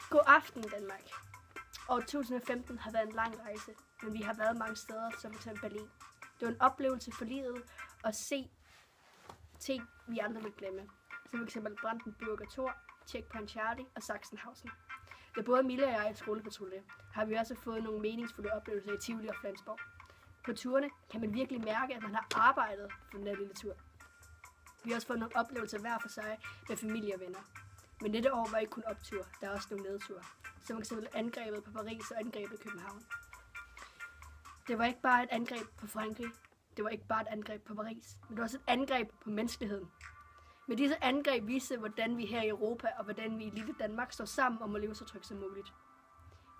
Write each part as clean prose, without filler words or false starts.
God aften, Danmark. År 2015 har været en lang rejse, men vi har været mange steder, som f.eks. Berlin. Det var en oplevelse for livet at se ting, vi andre vil glemme. Som f.eks. Brandenburger Tor, Checkpoint Charlie og Sachsenhausen. Da både Mille og jeg er skolepatrulje, har vi også fået nogle meningsfulde oplevelser i Tivoli og Flensborg. På turene kan man virkelig mærke, at man har arbejdet for den der lille tur. Vi har også fået nogle oplevelser hver for sig med familie og venner. Men dette år var ikke kun optur, der er også nogle nedture. Som f.eks. angrebet på Paris og angrebet i København. Det var ikke bare et angreb på Frankrig. Det var ikke bare et angreb på Paris. Men det var også et angreb på menneskeheden. Med disse angreb viste, hvordan vi her i Europa og hvordan vi i lille Danmark står sammen om at leve så trygt som muligt.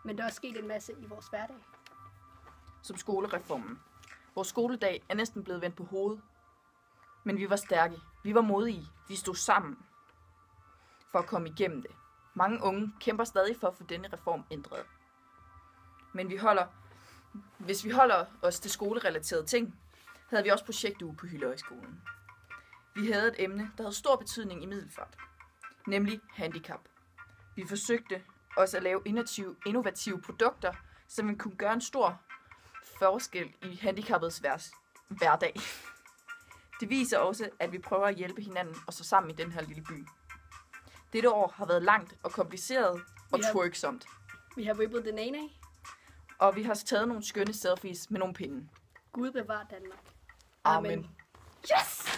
Men der er også sket en masse i vores hverdag. Som skolereformen. Vores skoledag er næsten blevet vendt på hovedet. Men vi var stærke. Vi var modige. Vi stod sammen for at komme igennem det. Mange unge kæmper stadig for at få denne reform ændret. Men hvis vi holder os til skolerelaterede ting, havde vi også projektuge på Hyldehøjskolen. Vi havde et emne, der havde stor betydning i Middelfart, nemlig handicap. Vi forsøgte også at lave innovative produkter, som vi kunne gøre en stor forskel i handicappets hverdag. Det viser også, at vi prøver at hjælpe hinanden og stå sammen i den her lille by. Dette år har været langt og kompliceret og twerksomt. Vi har rippet den ene af. Og vi har taget nogle skønne selfies med nogle pinde. Gud bevar Danmark. Amen. Yes!